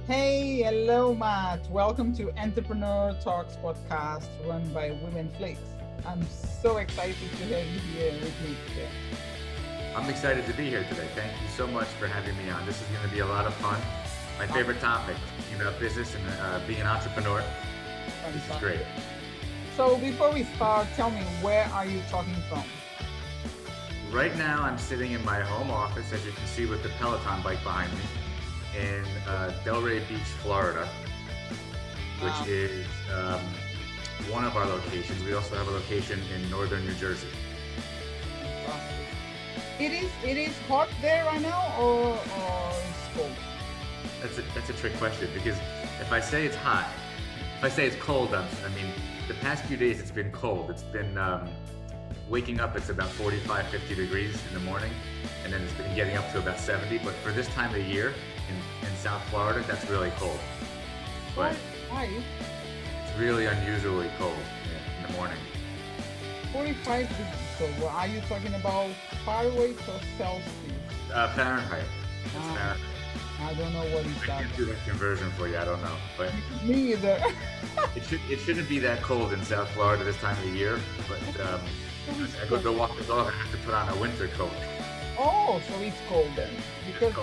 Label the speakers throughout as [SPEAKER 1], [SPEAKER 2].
[SPEAKER 1] Hey, hello, Matt. Welcome to Entrepreneur Talks podcast run by Women Flakes. I'm so excited to have you here with me today.
[SPEAKER 2] I'm excited to be here today. Thank you so much for having me on. This is going to be a lot of fun. My favorite topic, talking about business and being an entrepreneur. This is great.
[SPEAKER 1] So before we start, tell me, where are you talking from?
[SPEAKER 2] Right now, I'm sitting in my home office, as you can see with the Peloton bike behind me, in Delray Beach, Florida, which is one of our locations. We also have a location in northern New Jersey.
[SPEAKER 1] It is hot there right now, or it's cold?
[SPEAKER 2] That's a trick question, because if I say it's hot, if I say it's cold, I mean, the past few days it's been cold. It's been waking up, it's about 45, 50 degrees in the morning, and then it's been getting up to about 70. But for this time of year in South Florida, that's really cold. But
[SPEAKER 1] why?
[SPEAKER 2] It's really unusually cold in the morning.
[SPEAKER 1] 45 degrees. So what are you talking about, Fahrenheit or Celsius?
[SPEAKER 2] Fahrenheit. It's Fahrenheit.
[SPEAKER 1] I don't know what is that.
[SPEAKER 2] I can't do that conversion for you. I don't know, but
[SPEAKER 1] me either.
[SPEAKER 2] it shouldn't be that cold in South Florida this time of the year. But I go to walk the dog. I have to put on a winter coat.
[SPEAKER 1] Oh, so it's cold then, because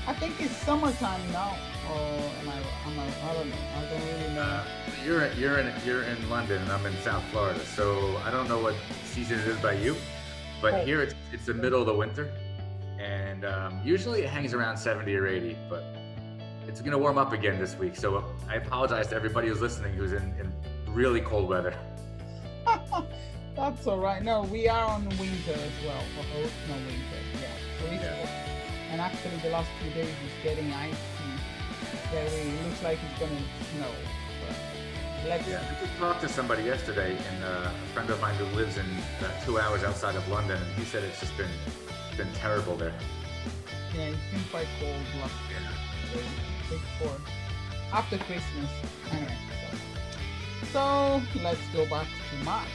[SPEAKER 1] I think it's summertime now. Or I don't know. I don't really know.
[SPEAKER 2] You're in London and I'm in South Florida, so I don't know what season it is by you, but here it's the middle of the winter, and usually it hangs around 70 or 80, but it's going to warm up again this week. So I apologize to everybody who's listening who's in really cold weather.
[SPEAKER 1] That's all right. No, we are on winter as well. No winter. Yeah. So it's cold. And actually the last few days it's getting icy. It looks like it's going to snow.
[SPEAKER 2] I just talked to somebody yesterday, and a friend of mine who lives in 2 hours outside of London, and he said it's just been terrible there.
[SPEAKER 1] Yeah, it's been quite cold last year. Before, after Christmas. Anyway, so let's go back to Matt.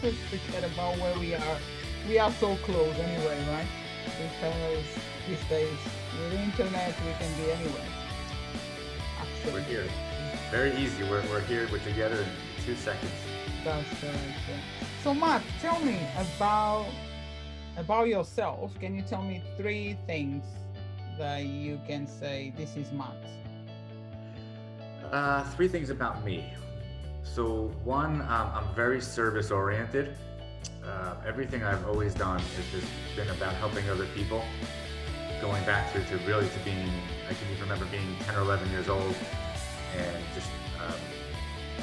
[SPEAKER 1] Let's forget about where we are. We are so close anyway, right? Because these days with the internet we can be anywhere. Actually,
[SPEAKER 2] we're here. Very easy. We're here. We're together in 2 seconds.
[SPEAKER 1] That's correct. Yeah. So Matt, tell me about yourself. Can you tell me 3 things that you can say this is Matt?
[SPEAKER 2] 3 things about me. So one, I'm very service oriented. Everything I've always done has been about helping other people. Going back to being, I can even remember being 10 or 11 years old and just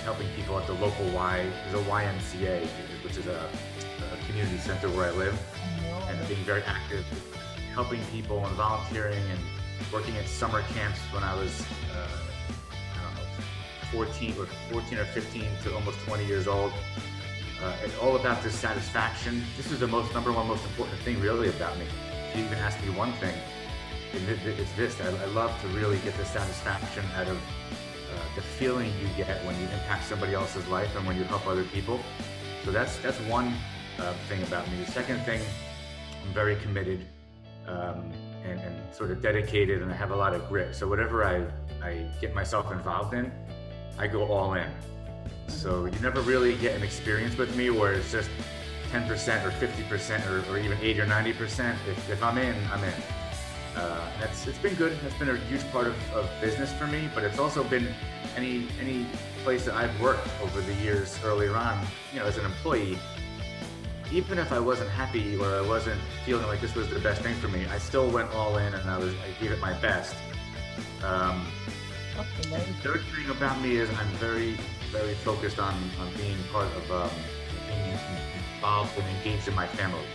[SPEAKER 2] helping people at the local there's a YMCA, which is a community center where I live, and being very active, helping people and volunteering and working at summer camps when I was, 14 or 15 to almost 20 years old. It's all about this satisfaction. This is the most important thing really about me. If you even ask me one thing, it's this. I love to really get the satisfaction out of the feeling you get when you impact somebody else's life and when you help other people. So that's one thing about me. The second thing, I'm very committed and sort of dedicated, and I have a lot of grit. So whatever I get myself involved in, I go all in. So you never really get an experience with me where it's just 10% or 50% or even 80 or 90%. If I'm in, I'm in. It's been good. That's been a huge part of business for me, but it's also been any place that I've worked over the years earlier on, as an employee. Even if I wasn't happy or I wasn't feeling like this was the best thing for me, I still went all in and I gave it my best. The third thing about me is I'm very, very focused on being part of being involved and engaged in my family,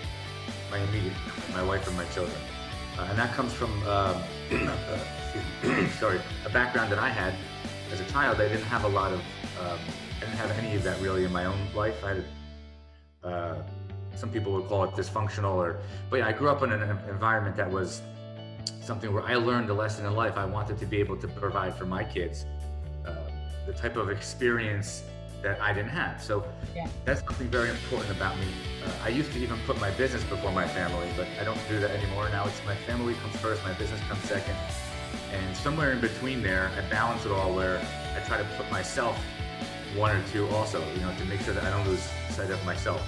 [SPEAKER 2] my immediate family, my wife and my children. And that comes from a background that I had as a child. I didn't have I didn't have any of that really in my own life. I had, some people would call it dysfunctional, but I grew up in an environment that was something where I learned a lesson in life. I wanted to be able to provide for my kids the type of experience that I didn't have. So that's something very important about me. I used to even put my business before my family, but I don't do that anymore. Now it's my family comes first, my business comes second. And somewhere in between there, I balance it all where I try to put myself one or two also, to make sure that I don't lose sight of myself.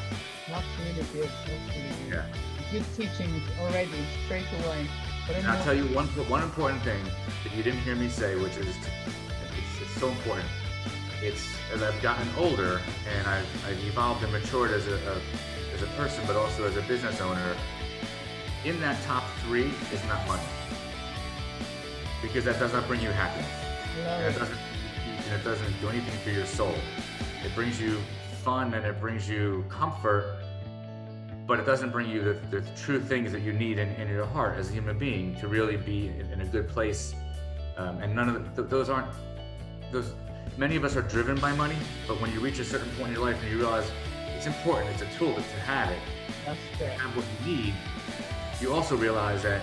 [SPEAKER 1] That's really good. That's really good.
[SPEAKER 2] Yeah.
[SPEAKER 1] Good teaching already, straight away. But
[SPEAKER 2] And I'll tell you one important thing that you didn't hear me say, which is it's so important. It's as I've gotten older and I've evolved and matured as a person, but also as a business owner. In that top 3 is not money, because that does not bring you happiness. And it doesn't do anything for your soul. It brings you fun and it brings you comfort, but it doesn't bring you the true things that you need in your heart as a human being to really be in a good place. And none of those aren't those. Many of us are driven by money, but when you reach a certain point in your life and you realize it's important, it's a tool to have it, to have what you need, you also realize that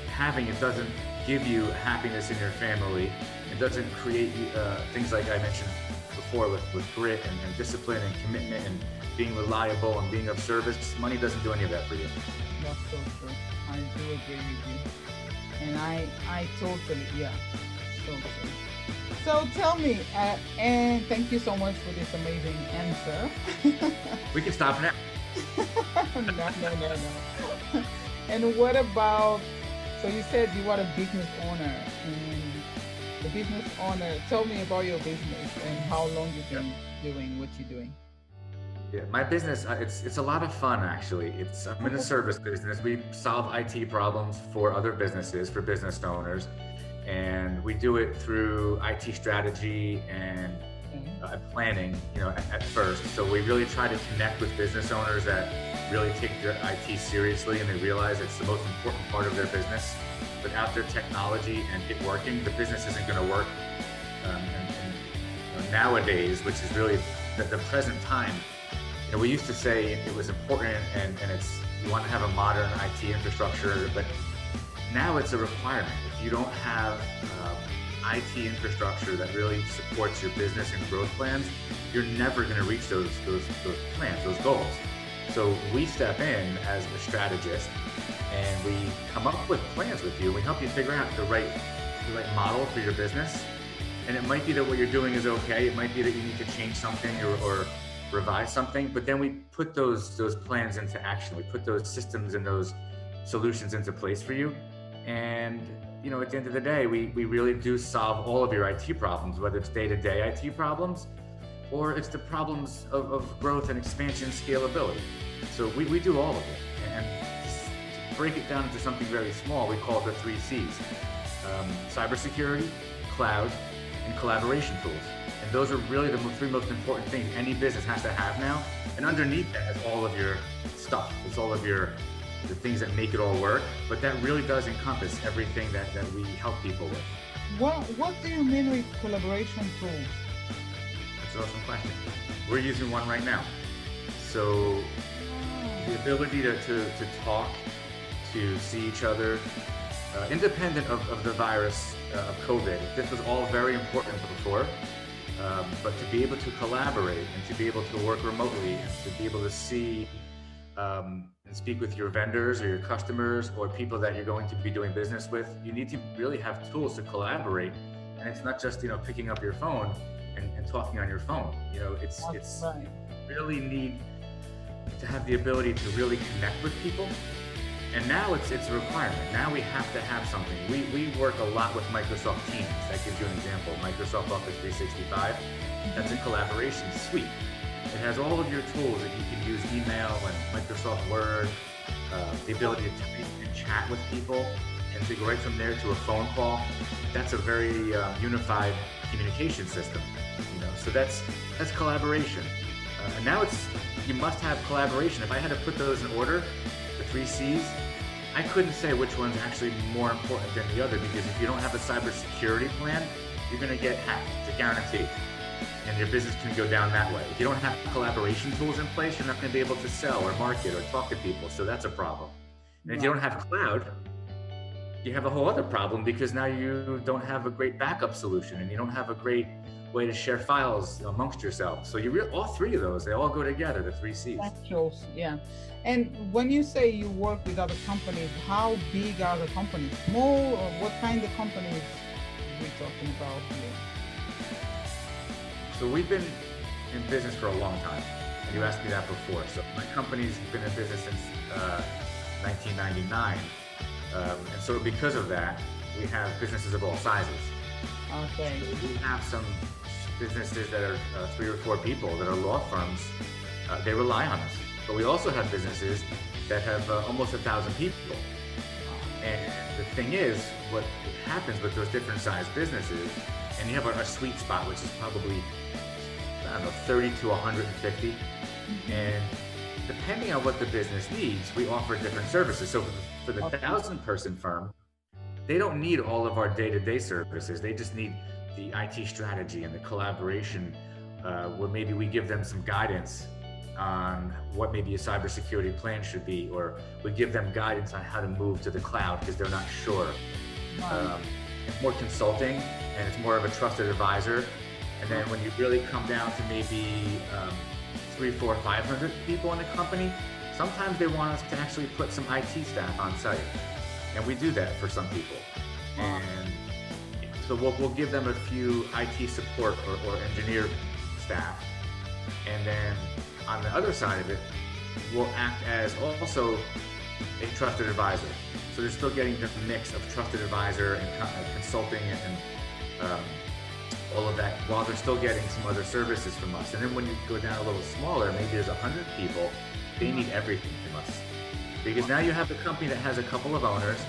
[SPEAKER 2] having it doesn't give you happiness in your family. It doesn't create things like I mentioned before with grit and discipline and commitment and being reliable and being of service. Money doesn't do any of that for you.
[SPEAKER 1] That's so true. I do agree with you. And I totally, yeah, so true. So tell me, and thank you so much for this amazing answer.
[SPEAKER 2] We can stop now.
[SPEAKER 1] No. And what about, so you said you are a business owner, and the business owner, tell me about your business and how long you've been doing what you're doing.
[SPEAKER 2] Yeah, my business, it's a lot of fun actually. I'm in a service business. We solve IT problems for other businesses, for business owners. And we do it through IT strategy and planning, at first. So we really try to connect with business owners that really take their IT seriously and they realize it's the most important part of their business. Without their technology and it working, the business isn't going to work. And nowadays, which is really the present time, we used to say it was important and you want to have a modern IT infrastructure, but now it's a requirement. If you don't have IT infrastructure that really supports your business and growth plans, you're never going to reach those plans, those goals. So we step in as a strategist and we come up with plans with you. And we help you figure out the right model for your business. And it might be that what you're doing is okay. It might be that you need to change something or revise something. But then we put those plans into action. We put those systems and those solutions into place for you. And at the end of the day, we really do solve all of your IT problems, whether it's day-to-day IT problems or it's the problems of growth and expansion, scalability. So we do all of it. And to break it down into something very small, we call it the 3 C's: cybersecurity, cloud, and collaboration tools. And those are really the 3 most important things any business has to have now. And underneath that is all of your stuff. It's all of the things that make it all work, but that really does encompass everything that we help people with.
[SPEAKER 1] What do you mean with collaboration tools?
[SPEAKER 2] That's an awesome question. We're using one right now. So the ability to talk, to see each other, independent of the virus of COVID. This was all very important before, but to be able to collaborate and to be able to work remotely and to be able to see and speak with your vendors or your customers or people that you're going to be doing business with, you need to really have tools to collaborate. And it's not just, picking up your phone and talking on your phone. It's
[SPEAKER 1] Right.
[SPEAKER 2] really need to have the ability to really connect with people. And now it's a requirement. Now we have to have something. We work a lot with Microsoft Teams. That gives you an example. Microsoft Office 365, that's a collaboration suite. It has all of your tools that you can use: email and Microsoft Word, the ability to type and chat with people, and to go right from there to a phone call. That's a very unified communication system. So that's collaboration. And now you must have collaboration. If I had to put those in order, the 3 C's, I couldn't say which one's actually more important than the other, because if you don't have a cybersecurity plan, you're going to get hacked. It's a guarantee. And your business can go down that way. If you don't have collaboration tools in place, you're not going to be able to sell or market or talk to people. So that's a problem. And if you don't have cloud, you have a whole other problem, because now you don't have a great backup solution and you don't have a great way to share files amongst yourselves. So all three of those, they all go together, the three C's.
[SPEAKER 1] Essentials, yeah. And when you say you work with other companies, how big are the companies? Small, or what kind of companies are we talking about here?
[SPEAKER 2] So we've been in business for a long time, and you asked me that before. So my company's been in business since 1999, and so because of that, we have businesses of all sizes.
[SPEAKER 1] Okay.
[SPEAKER 2] So we have some businesses that are 3 or 4 people that are law firms. They rely on us, but we also have businesses that have almost 1,000 people. And the thing is, what happens with those different sized businesses, and you have our sweet spot, which is probably, I don't know, 30 to 150. And depending on what the business needs, we offer different services. So for the 1,000-person firm, they don't need all of our day-to-day services. They just need the IT strategy and the collaboration, where maybe we give them some guidance on what maybe a cybersecurity plan should be, or we give them guidance on how to move to the cloud because they're not sure. It's more consulting, and it's more of a trusted advisor. And then when you really come down to maybe 300, 400, 500 people in the company, sometimes they want us to actually put some IT staff on site. And we do that for some people. And so we'll give them a few IT support or engineer staff. And then on the other side of it, we'll act as also a trusted advisor. So they're still getting the mix of trusted advisor and consulting and all of that, while they're still getting some other services from us. And then when you go down a little smaller, maybe there's 100 people, they need everything from us. Because now you have a company that has a couple of owners.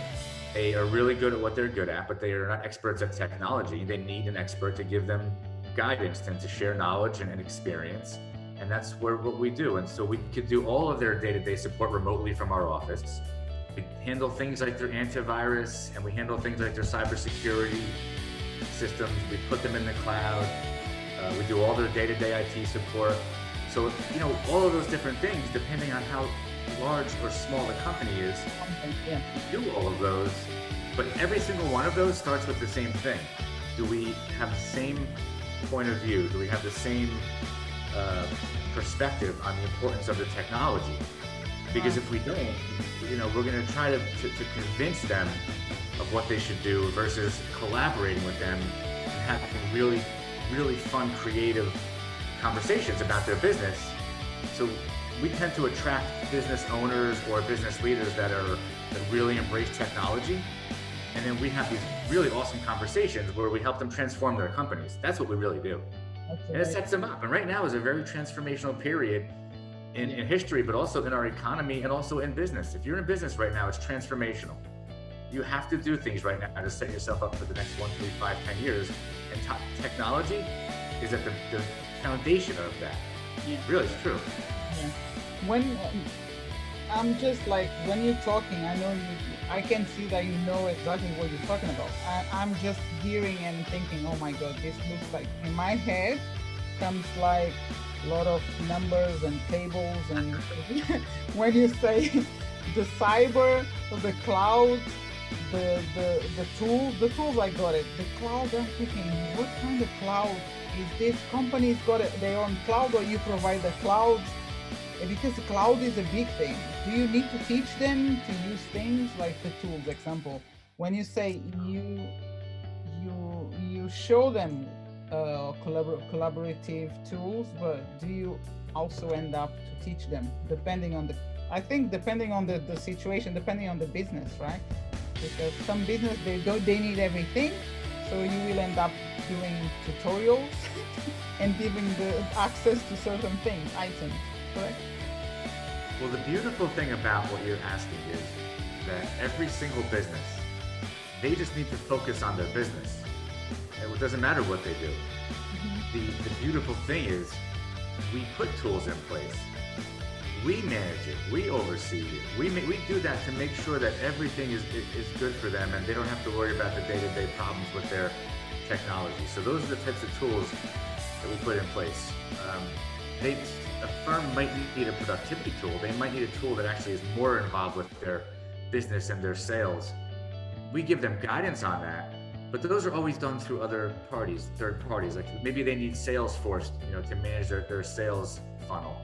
[SPEAKER 2] They are really good at what they're good at, but they are not experts at technology. They need an expert to give them guidance and to share knowledge and experience. And that's what we do. And so we could do all of their day-to-day support remotely from our office. We handle things like their antivirus, and we handle things like their cybersecurity systems. We put them in the cloud. We do all their day-to-day IT support. So, all of those different things, depending on how large or small the company is, we do all of those, but every single one of those starts with the same thing. Do we have the same point of view? Do we have the same perspective on the importance of the technology? Because if we don't, we're going to try to convince them of what they should do versus collaborating with them and having really, really fun, creative conversations about their business. So we tend to attract business owners or business leaders that really embrace technology. And then we have these really awesome conversations where we help them transform their companies. That's what we really do. And it sets them up. And right now is a very transformational period in history, but also in our economy and also in business. If you're in business right now, it's transformational. You have to do things right now to set yourself up for the next 1, 3, 5, 10 years. And technology is at the foundation of that. Yeah. Really, it's true.
[SPEAKER 1] Yeah. When I'm just like, when you're talking, I can see that you know exactly what you're talking about. I'm just hearing and thinking, oh my God, this looks like, in my head comes like a lot of numbers and tables. And when you say the cyber, the cloud, the tools, I got it. The cloud, I'm thinking, what kind of cloud is this? Companies got it, their own cloud, or you provide the clouds? Because the cloud is a big thing. Do you need to teach them to use things like the tools? Example, when you say you show them collaborative tools, but do you also end up to teach them depending on the situation, depending on the business, right? Because some business they need everything, so you will end up doing tutorials and giving the access to certain things, items. Correct?
[SPEAKER 2] Well, the beautiful thing about what you're asking is that every single business, they just need to focus on their business. It doesn't matter what they do. Mm-hmm. The beautiful thing is we put tools in place. We manage it. We oversee it. We do that to make sure that everything is good for them and they don't have to worry about the day-to-day problems with their technology. So those are the types of tools that we put in place. A firm might need a productivity tool. They might need a tool that actually is more involved with their business and their sales. We give them guidance on that, But those are always done through other parties, third parties. Like maybe they need Salesforce, to manage their sales funnel.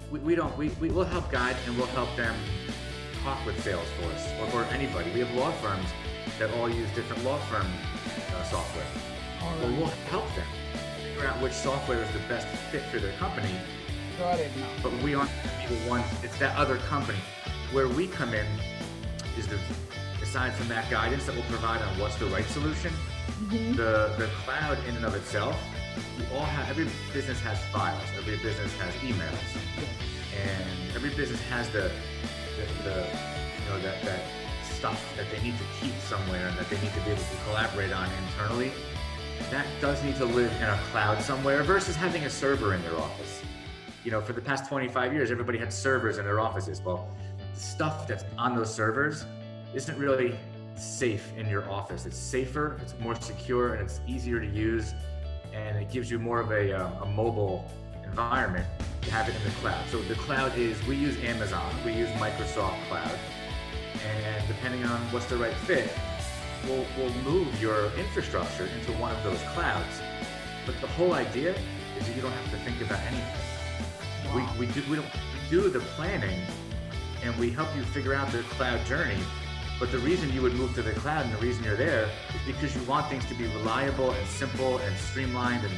[SPEAKER 2] We'll help guide and we'll help them talk with Salesforce or anybody. We have law firms that all use different law firm software. Well, we'll help them figure out which software is the best fit for their company.
[SPEAKER 1] Got it now.
[SPEAKER 2] But we aren't the one, it's that other company. Where we come in is aside from that guidance that we'll provide on what's the right solution, the cloud in and of itself, every business has files, every business has emails, and every business has that stuff that they need to keep somewhere and that they need to be able to collaborate on internally. That does need to live in a cloud somewhere versus having a server in their office. For the past 25 years, everybody had servers in their offices. Well, the stuff that's on those servers isn't really safe in your office. It's safer, it's more secure, and it's easier to use, and it gives you more of a mobile environment to have it in the cloud. So the cloud we use Amazon, we use Microsoft Cloud, and depending on what's the right fit, we'll move your infrastructure into one of those clouds. But the whole idea is that you don't have to think about anything. Wow. We do the planning, and we help you figure out the cloud journey. But the reason you would move to the cloud and the reason you're there is because you want things to be reliable and simple and streamlined and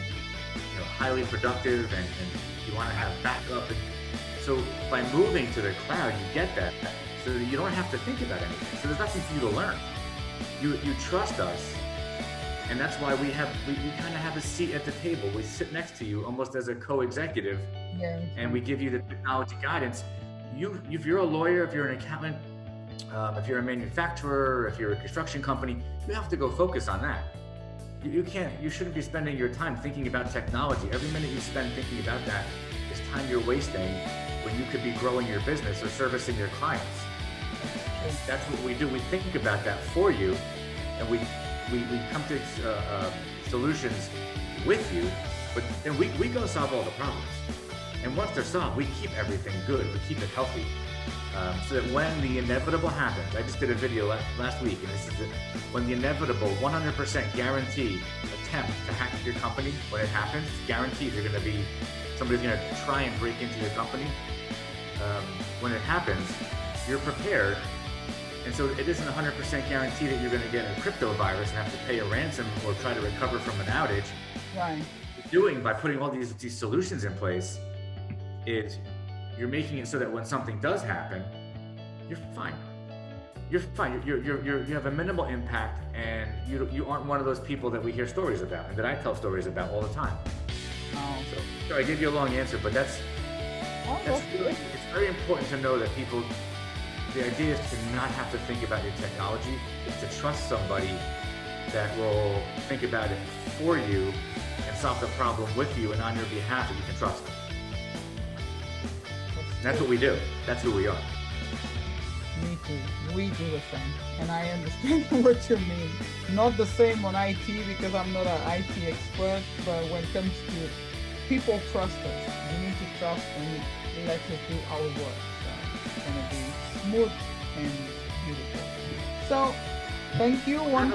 [SPEAKER 2] highly productive, and you want to have backup. And so by moving to the cloud, you get that, so that you don't have to think about anything. So there's nothing for you to learn. You trust us, and that's why we kind of have a seat at the table. We sit next to you almost as a co-executive, and we give you the technology guidance. If you're a lawyer, if you're an accountant, if you're a manufacturer, if you're a construction company, you have to go focus on that. You shouldn't be spending your time thinking about technology. Every minute you spend thinking about that is time you're wasting when you could be growing your business or servicing your clients. And that's what we do. We think about that for you, and we come to solutions with you, but then we go solve all the problems. And once they're solved, we keep everything good. We keep it healthy. So that when the inevitable happens, I just did a video last week, and this is it. When the inevitable 100% guarantee attempt to hack your company, when it happens, it's guaranteed somebody's going to try and break into your company. When it happens, you're prepared. And so it isn't 100% guarantee that you're going to get a crypto virus and have to pay a ransom or try to recover from an outage.
[SPEAKER 1] Right.
[SPEAKER 2] What you're doing by putting all these solutions in place is you're making it so that when something does happen, you're fine. You're fine. You have a minimal impact, and you aren't one of those people that we hear stories about and that I tell stories about all the time.
[SPEAKER 1] Oh.
[SPEAKER 2] So I gave you a long answer, but it's very important to know that people. The idea is to not have to think about your technology. It's to trust somebody that will think about it for you and solve the problem with you and on your behalf that you can trust. That's what we do. That's who we are.
[SPEAKER 1] Me too. We do the same. And I understand what you mean. Not the same on IT because I'm not an IT expert, but when it comes to people trust us, we need to trust and let us do our work. So it's going to be smooth and beautiful. So thank you.
[SPEAKER 2] I have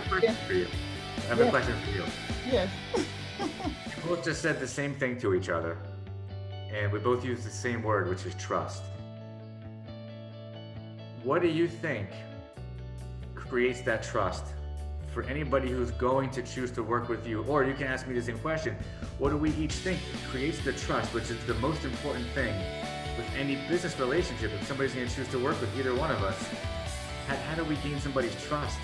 [SPEAKER 2] a question for you. Yes. We both just said the same thing to each other, and we both used the same word, which is trust. What do you think creates that trust for anybody who's going to choose to work with you? Or you can ask me the same question. What do we each think creates the trust, which is the most important thing with any business relationship? If somebody's going to choose to work with either one of us, how do we gain somebody's trust?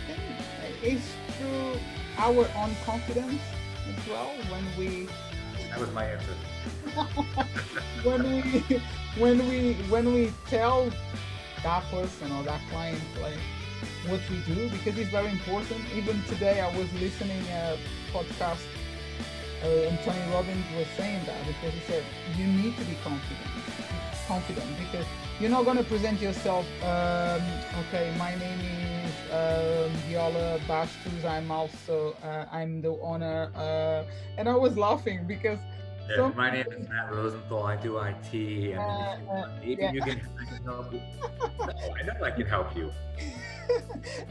[SPEAKER 1] I think it's through our own confidence as well.
[SPEAKER 2] That was my answer.
[SPEAKER 1] when we tell that person or that client like what we do, because it's very important. Even today I was listening a podcast and Tony Robbins was saying that, because he said you need to be confident because you're not going to present yourself okay, my name is Viola Bastos, I'm the owner, and I was laughing because
[SPEAKER 2] my name is Matt Rosenthal, I do IT, and maybe I can help you. No, I know I can help you.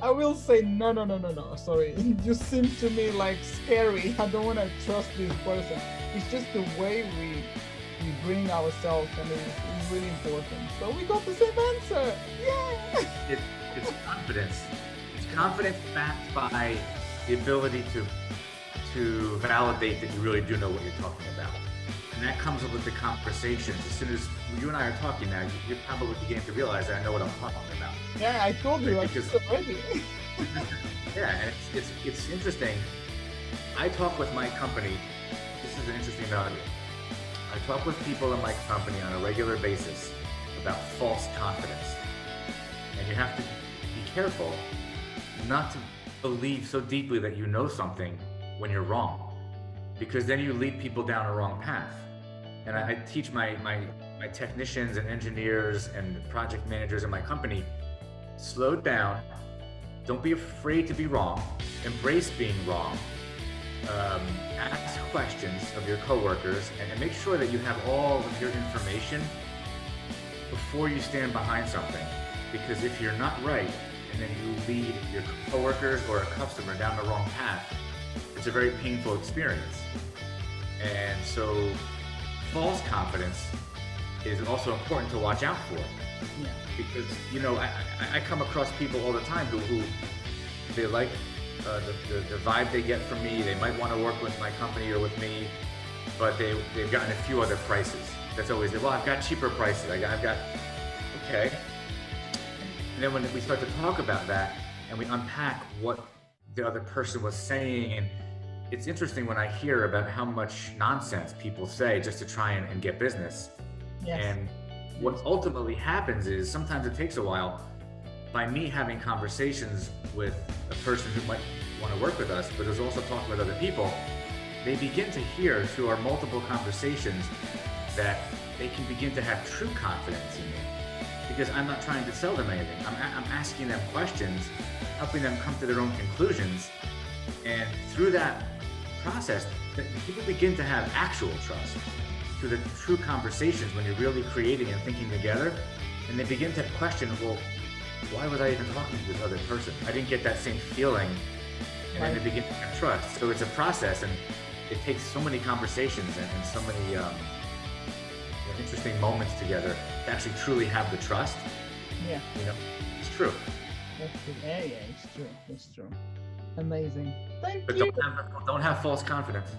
[SPEAKER 1] I will say no, no, no, no, no. Sorry, you seem to me like scary. I don't want to trust this person. It's just the way we bring ourselves, and it's really important. So we got the same answer. Yeah.
[SPEAKER 2] It's confidence. It's confidence backed by the ability to validate that you really do know what you're talking about. And that comes up with the conversations. As soon as you and I are talking now, you're probably beginning to realize that I know what I'm talking about.
[SPEAKER 1] Yeah, I told you.
[SPEAKER 2] Right?
[SPEAKER 1] I just already.
[SPEAKER 2] Yeah, and it's interesting. I talk with my company. This is an interesting value. I talk with people in my company on a regular basis about false confidence. And you have to be careful not to believe so deeply that you know something when you're wrong, because then you lead people down a wrong path. And I teach my technicians and engineers and project managers in my company, slow down, don't be afraid to be wrong, embrace being wrong, ask questions of your coworkers, and make sure that you have all of your information before you stand behind something. Because if you're not right, and then you lead your coworkers or a customer down the wrong path, it's a very painful experience. And so false confidence is also important to watch out for.
[SPEAKER 1] Yeah.
[SPEAKER 2] Because, you know, I come across people all the time who they like the vibe they get from me. They might want to work with my company or with me, but they've gotten a few other prices. That's always, well, I've got cheaper prices. I've got, okay. And then when we start to talk about that and we unpack what the other person was saying, and it's interesting when I hear about how much nonsense people say just to try and get business.
[SPEAKER 1] Yes.
[SPEAKER 2] And what ultimately happens is sometimes it takes a while. By me having conversations with a person who might want to work with us, but is also talking with other people, they begin to hear through our multiple conversations that they can begin to have true confidence in me. Because I'm not trying to sell them anything. I'm asking them questions, helping them come to their own conclusions. And through that process, people begin to have actual trust through the true conversations when you're really creating and thinking together. And they begin to question, well, why was I even talking to this other person? I didn't get that same feeling. And then they begin to have trust. So it's a process, and it takes so many conversations and so many interesting moments together to actually truly have the trust.
[SPEAKER 1] Yeah.
[SPEAKER 2] You know, it's true.
[SPEAKER 1] That's true. Yeah, it's true. It's true. Amazing. Thank
[SPEAKER 2] But
[SPEAKER 1] you.
[SPEAKER 2] don't have false confidence.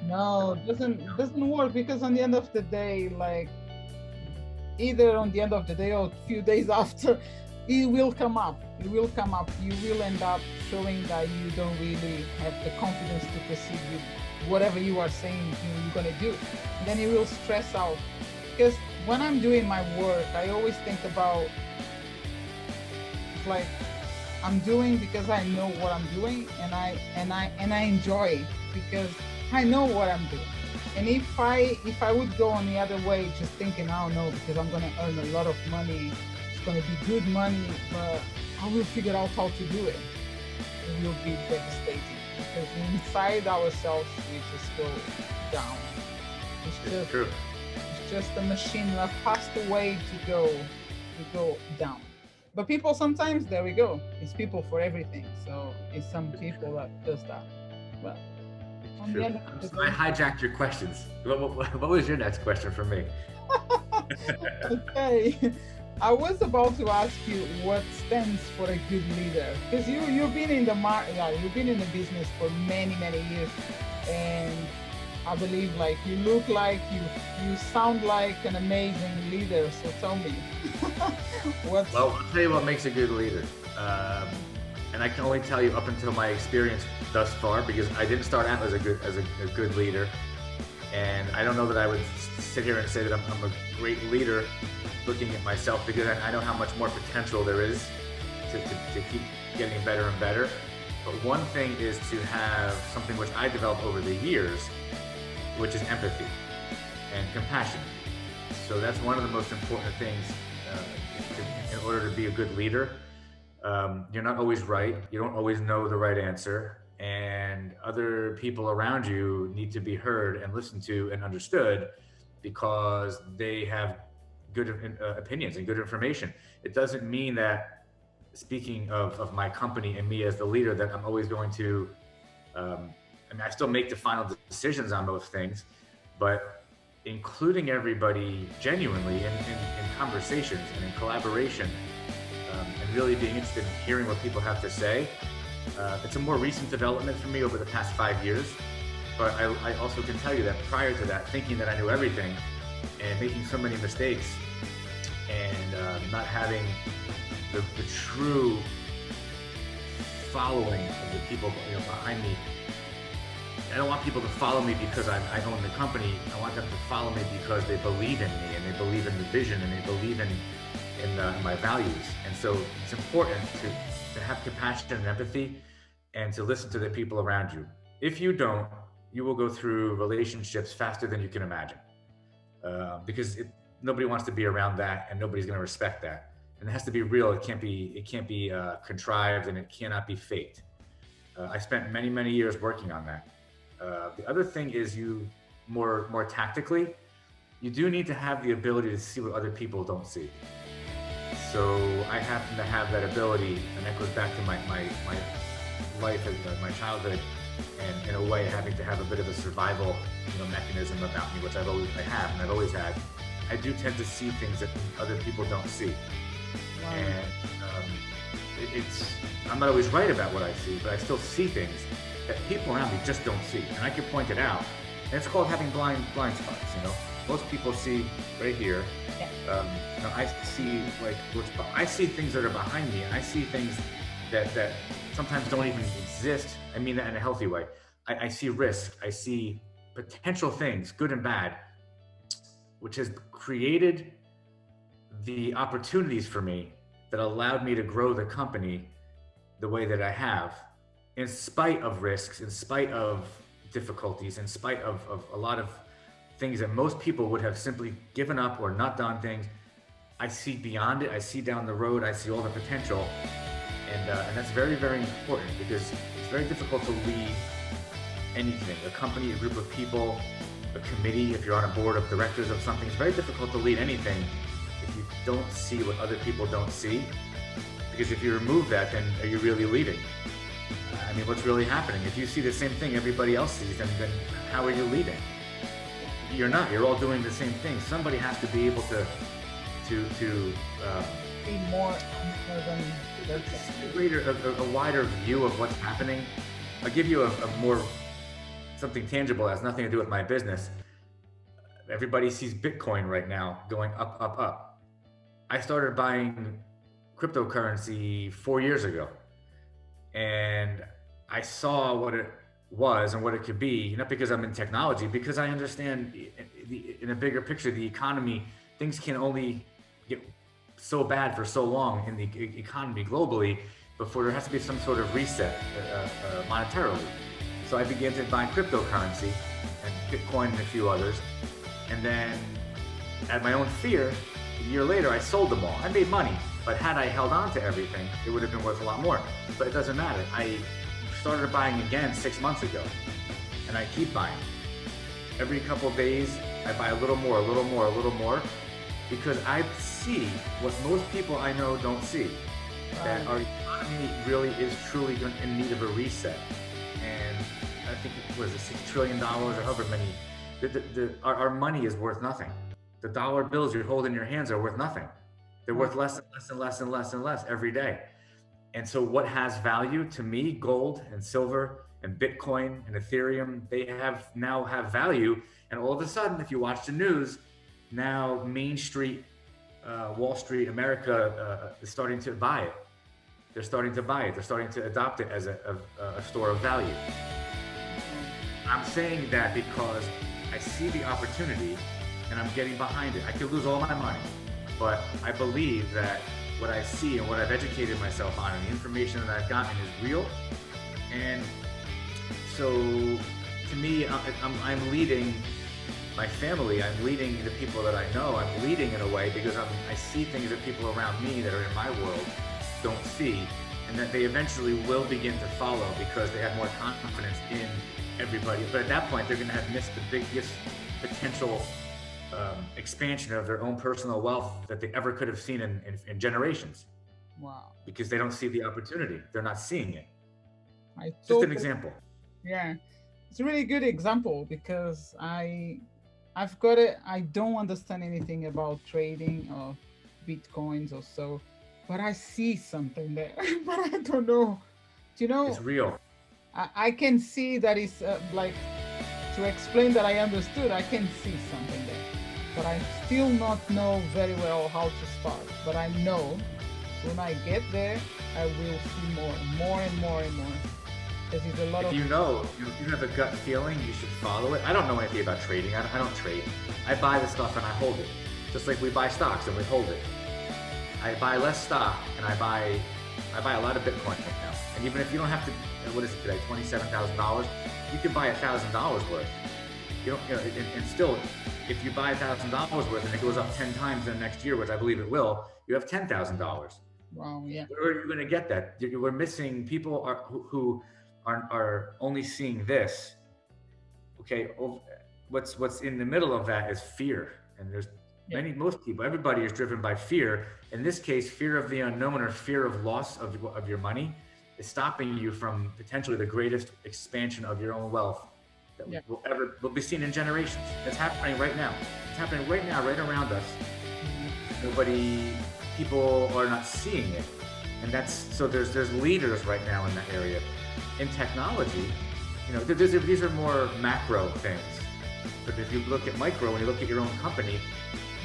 [SPEAKER 1] No, doesn't work, because on the end of the day, like either on the end of the day or a few days after, it will come up. It will come up. You will end up showing that you don't really have the confidence to proceed with whatever you are saying you're gonna do. And then you will stress out. Because when I'm doing my work, I always think about, it's like I'm doing because I know what I'm doing, and I enjoy it because I know what I'm doing. And if I would go on the other way, just thinking, I don't know, because I'm gonna earn a lot of money, it's gonna be good money, but I will figure out how to do it, it will be devastating. Because inside ourselves, we just go down. It's
[SPEAKER 2] true.
[SPEAKER 1] It's just a machine, a faster way to go down. But people sometimes, there we go. It's people for everything. So it's some people that does that. Well, on the end of the day,
[SPEAKER 2] I hijacked your questions. What was your next question for me?
[SPEAKER 1] okay. I was about to ask you what stands for a good leader, because you've been in the you've been in the business for many years, and I believe like you look like you sound like an amazing leader. So tell me,
[SPEAKER 2] Well, I'll tell you what makes a good leader, and I can only tell you up until my experience thus far, because I didn't start out as a good leader, and I don't know that I would sit here and say that I'm a great leader looking at myself, because I know how much more potential there is to keep getting better and better. But one thing is to have something which I developed over the years, which is empathy and compassion. So that's one of the most important things in order to be a good leader. You're not always right. You don't always know the right answer. And other people around you need to be heard and listened to and understood, because they have good opinions and good information. It doesn't mean that speaking of my company and me as the leader, that I'm always going to, I still make the final decisions on most things, but including everybody genuinely in conversations and in collaboration, and really being interested in hearing what people have to say. It's a more recent development for me over the past 5 years, but I also can tell you that prior to that, thinking that I knew everything and making so many mistakes and not having the true following of the people behind me. I don't want people to follow me because I own the company. I want them to follow me because they believe in me and they believe in the vision and they believe in my values. And so it's important to have compassion and empathy and to listen to the people around you. If you don't, you will go through relationships faster than you can imagine, because nobody wants to be around that, and nobody's going to respect that. And it has to be real. It can't be contrived, and it cannot be faked. I spent many years working on that. The other thing is, more tactically, you do need to have the ability to see what other people don't see. So I happen to have that ability, and that goes back to my life, my childhood, and in a way having to have a bit of a survival mechanism about me, which I've always had. I do tend to see things that other people don't see. Wow. And I'm not always right about what I see, but I still see things that people around me just don't see, and I can point it out. And it's called having blind spots. Most people see right here. I see I see things that are behind me, and I see things that sometimes don't even exist. I mean that in a healthy way. I see risk. I see potential things, good and bad, which has created the opportunities for me that allowed me to grow the company the way that I have, in spite of risks, in spite of difficulties, in spite of a lot of things that most people would have simply given up or not done things. I see beyond it. I see down the road. I see all the potential. And that's very, very important, because it's very difficult to lead anything, a company, a group of people, a committee. If you're on a board of directors of something, it's very difficult to lead anything if you don't see what other people don't see. Because if you remove that, then are you really leading? I mean, what's really happening? If you see the same thing everybody else sees, then how are you leading? You're not. You're all doing the same thing. Somebody has to be able to
[SPEAKER 1] be more than
[SPEAKER 2] a wider view of what's happening. I'll give you a more something tangible that has nothing to do with my business. Everybody sees Bitcoin right now going up. I started buying cryptocurrency 4 years ago, and I saw what it was and what it could be, not because I'm in technology, because I understand in a bigger picture, the economy, things can only get so bad for so long in the economy globally before there has to be some sort of reset monetarily. So I began to buy cryptocurrency and Bitcoin and a few others. And then at my own fear, a year later, I sold them all. I made money, but had I held on to everything, it would have been worth a lot more. But it doesn't matter. I started buying again 6 months ago, and I keep buying. Every couple of days, I buy a little more, because I see what most people I know don't see, that our economy really is truly in need of a reset. And I think it was $6 trillion or however many, our money is worth nothing. The dollar bills you hold in your hands are worth nothing. They're worth less and less every day. And so what has value to me, gold and silver and Bitcoin and Ethereum, they now have value. And all of a sudden, if you watch the news, now Main Street, Wall Street, America is starting to buy it. They're starting to buy it. They're starting to adopt it as a store of value. I'm saying that because I see the opportunity and I'm getting behind it. I could lose all my money, but I believe that what I see and what I've educated myself on and the information that I've gotten is real. And so to me, I'm leading my family. I'm leading the people that I know. I'm leading in a way because I see things that people around me that are in my world don't see, and that they eventually will begin to follow because they have more confidence in everybody. But at that point, they're going to have missed the biggest potential expansion of their own personal wealth that they ever could have seen in generations.
[SPEAKER 1] Wow.
[SPEAKER 2] because they don't see the opportunity. They're not seeing it.
[SPEAKER 1] I
[SPEAKER 2] Just an
[SPEAKER 1] totally,
[SPEAKER 2] example.
[SPEAKER 1] yeah. It's a really good example because I've got it. I don't understand anything about trading or bitcoins or so, but I see something there. But I don't know. Do you
[SPEAKER 2] It's
[SPEAKER 1] know?
[SPEAKER 2] real.
[SPEAKER 1] I can see that it's like to explain that I understood. I can see something there, but I still not know very well how to start. But I know when I get there, I will see more, more and more and more. Because it's a lot
[SPEAKER 2] If
[SPEAKER 1] of
[SPEAKER 2] you know, you have a gut feeling, you should follow it. I don't know anything about trading. I don't trade. I buy the stuff and I hold it. Just like we buy stocks and we hold it. I buy less stock and I buy a lot of Bitcoin right now. And even if you don't have to, what is it today, $27,000, you can buy $1,000 worth. You don't, and still, if you buy $1,000 worth and it goes up 10 times in the next year, which I believe it will, you have $10,000.
[SPEAKER 1] wow, yeah,
[SPEAKER 2] Where are you going to get that? We're missing people who are only seeing this. Okay, what's in the middle of that is fear, and there's
[SPEAKER 1] yeah,
[SPEAKER 2] most people, everybody is driven by fear. In this case, fear of the unknown or fear of loss of your money is stopping you from potentially the greatest expansion of your own wealth that
[SPEAKER 1] yeah.
[SPEAKER 2] will be seen in generations. It's happening right now. It's happening right now, right around us. People are not seeing it, and that's so. There's leaders right now in that area. In technology, these are more macro things. But if you look at micro, when you look at your own company,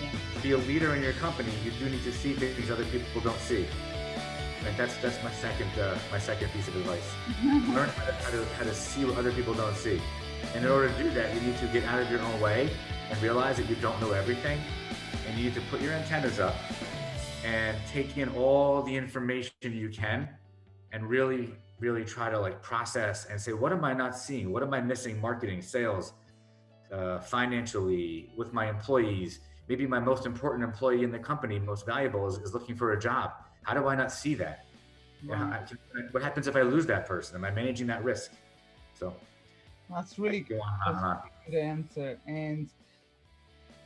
[SPEAKER 1] Yeah.
[SPEAKER 2] to be a leader in your company, you do need to see things other people don't see. And that's my second piece of advice. Learn how to see what other people don't see. And in order to do that, you need to get out of your own way and realize that you don't know everything. And you need to put your antennas up and take in all the information you can and really, really try to process and say, what am I not seeing? What am I missing? Marketing, sales, financially, with my employees. Maybe my most important employee in the company, most valuable, is looking for a job. How do I not see that?
[SPEAKER 1] Wow.
[SPEAKER 2] What happens if I lose that person? Am I managing that risk? So
[SPEAKER 1] That's really
[SPEAKER 2] go on and
[SPEAKER 1] that's
[SPEAKER 2] on and on.
[SPEAKER 1] a good answer. And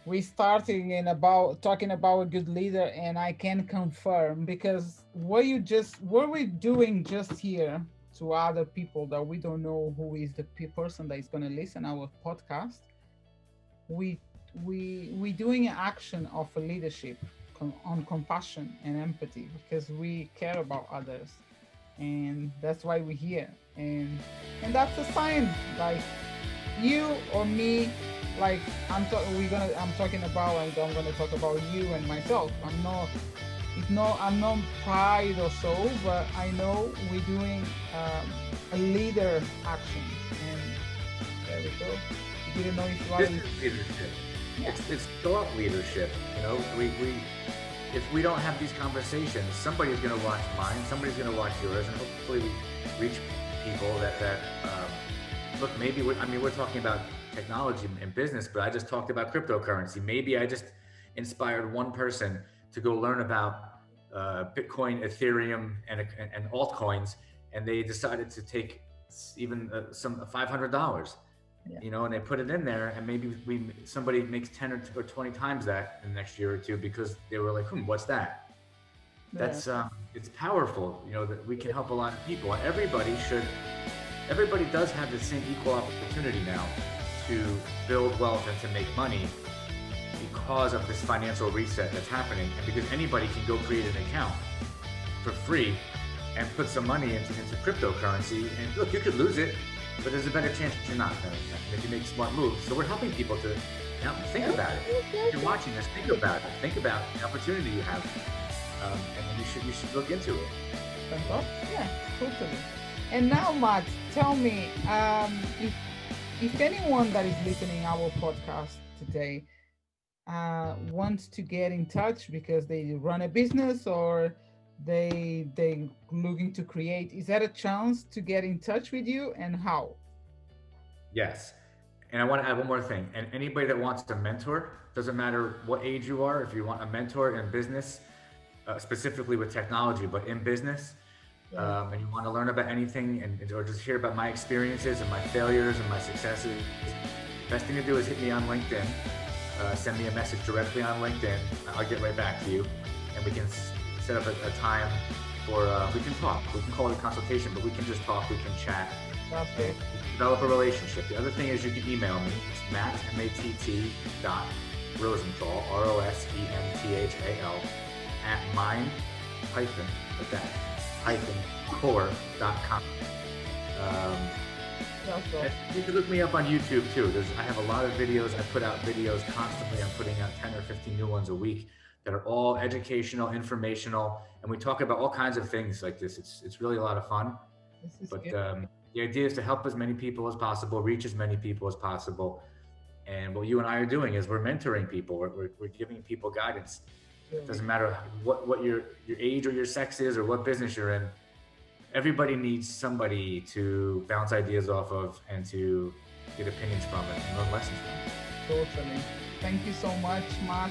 [SPEAKER 1] we starting in about talking about a good leader, and I can confirm because what we're doing just here to other people that we don't know who is the person that is going to listen our podcast, we we doing an action of a leadership on compassion and empathy because we care about others, and that's why we're here. And that's a sign, like you or me, like I'm talking about, like I'm gonna talk about you and myself. I'm not pride or so, but I know we're doing a leader action, and there we go. You didn't know if you are.
[SPEAKER 2] This is leadership.
[SPEAKER 1] Yeah.
[SPEAKER 2] It's thought leadership. We if we don't have these conversations, somebody's going to watch mine, somebody's going to watch yours, and hopefully we reach people that look. Maybe we're talking about technology and business, but I just talked about cryptocurrency. Maybe I just inspired one person to go learn about Bitcoin, Ethereum, and altcoins, and they decided to take even some $500.
[SPEAKER 1] Yeah.
[SPEAKER 2] And they put it in there, and maybe somebody makes 10 or 20 times that in the next year or two because they were like, what's that? That's it's powerful, that we can help a lot of people. And everybody does have the same equal opportunity now to build wealth and to make money because of this financial reset that's happening, and because anybody can go create an account for free and put some money into cryptocurrency, and look, you could lose it, but there's a better chance that you're not going to, if you make smart moves. So we're helping people to think about it. If you're watching this, think about it. Think about the opportunity you have, and you should look into it.
[SPEAKER 1] Yeah, totally. And now, Matt, tell me, if anyone that is listening our podcast today wants to get in touch because they run a business or they looking to create, is that a chance to get in touch with you, and how?
[SPEAKER 2] Yes. And I want to add one more thing. And anybody that wants a mentor, doesn't matter what age you are, if you want a mentor in business, specifically with technology, but in business, and you want to learn about anything or just hear about my experiences and my failures and my successes, best thing to do is hit me on LinkedIn. Send me a message directly on LinkedIn. I'll get right back to you, and we can set up a time for we can talk. We can call it a consultation, but we can just talk. We can chat.
[SPEAKER 1] That's it.
[SPEAKER 2] Develop a relationship. The other thing is you can email me. It's Matt M-A-T-T dot Rosenthal Rosenthal at mind hyphen like that hyphen core.com. You can look me up on YouTube too. I have a lot of videos. I put out videos constantly. I'm putting out 10 or 15 new ones a week that are all educational, informational, and we talk about all kinds of things like this. It's really a lot of fun. But the idea is to help as many people as possible, reach as many people as possible. And what you and I are doing is we're mentoring people. We're giving people guidance. It doesn't matter what your age or your sex is or what business you're in. Everybody needs somebody to bounce ideas off of and to get opinions from and learn lessons from.
[SPEAKER 1] Totally. Thank you so much, Matt.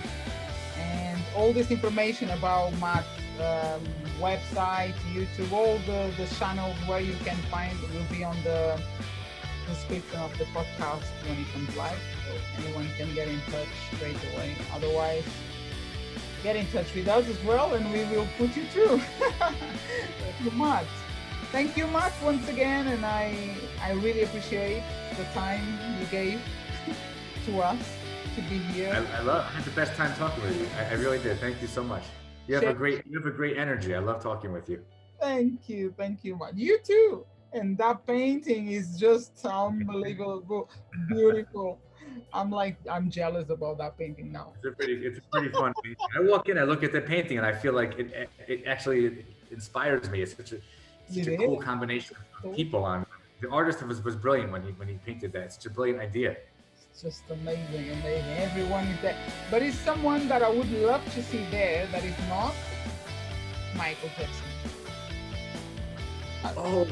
[SPEAKER 1] And all this information about Matt's website, YouTube, all the channels where you can find will be on the description of the podcast when it comes live. So anyone can get in touch straight away. Otherwise, get in touch with us as well and we will put you through. Thank you, Matt. Thank you, Matt, once again, and I really appreciate the time you gave to us to be here.
[SPEAKER 2] I had the best time talking with you. I really did. Thank you so much. You have a great energy. I love talking with you.
[SPEAKER 1] Thank you, Matt. You too. And that painting is just unbelievable, beautiful. I'm jealous about that painting now.
[SPEAKER 2] It's a pretty fun painting. I walk in, I look at the painting, and I feel like it actually inspires me. It's such a cool combination of people on. The artist was brilliant when he painted that. It's such a brilliant idea.
[SPEAKER 1] It's just amazing. Everyone is there. But it's someone that I would love to see there that is not Michael Jackson.
[SPEAKER 2] Oh,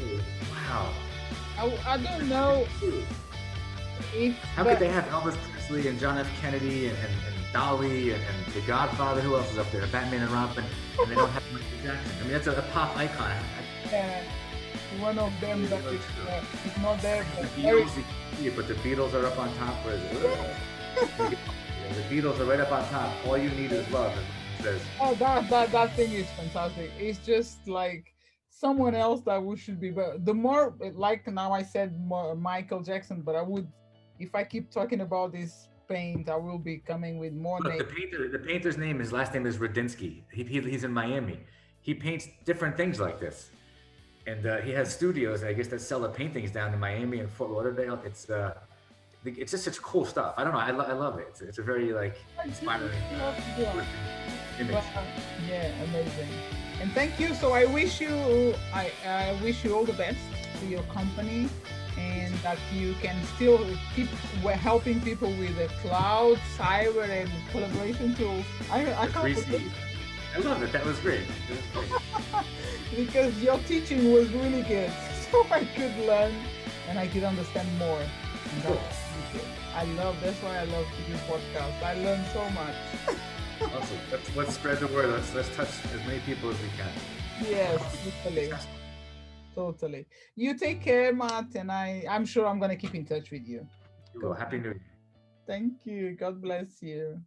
[SPEAKER 2] wow.
[SPEAKER 1] I don't know if...
[SPEAKER 2] How could they have Elvis Presley and John F. Kennedy and Dolly and The Godfather? Who else is up there? Batman and Robin. And they don't have Michael Jackson. I mean, that's a pop icon.
[SPEAKER 1] One of them that is not there.
[SPEAKER 2] But the Beatles are up on top. Where is it? The Beatles are right up on top. All you need is love. It says.
[SPEAKER 1] Oh, that thing is fantastic. It's just like someone else that we should be. But the more, like now I said more Michael Jackson, but I would, if I keep talking about this paint, I will be coming with more names.
[SPEAKER 2] The painter's name, his last name is Radinsky. He's in Miami. He paints different things like this. And he has studios, I guess, that sell the paintings down in Miami and Fort Lauderdale. It's just such cool stuff. I don't know. I love it. It's a very inspiring image.
[SPEAKER 1] Yeah, amazing. And thank you. So I wish you all the best to your company, and that you can still keep helping people with the cloud, cyber, and collaboration tools. I can't believe.
[SPEAKER 2] I love it. That was great.
[SPEAKER 1] Because your teaching was really good, so I could learn and I could understand more.
[SPEAKER 2] Cool.
[SPEAKER 1] That's why I love to do podcasts. I learned so much.
[SPEAKER 2] Awesome. Let's spread the word. Let's touch as many people as we can.
[SPEAKER 1] Yes, totally. You take care, Matt, and I'm sure I'm gonna keep in touch with you.
[SPEAKER 2] You will. Happy New Year.
[SPEAKER 1] Thank you. God bless you.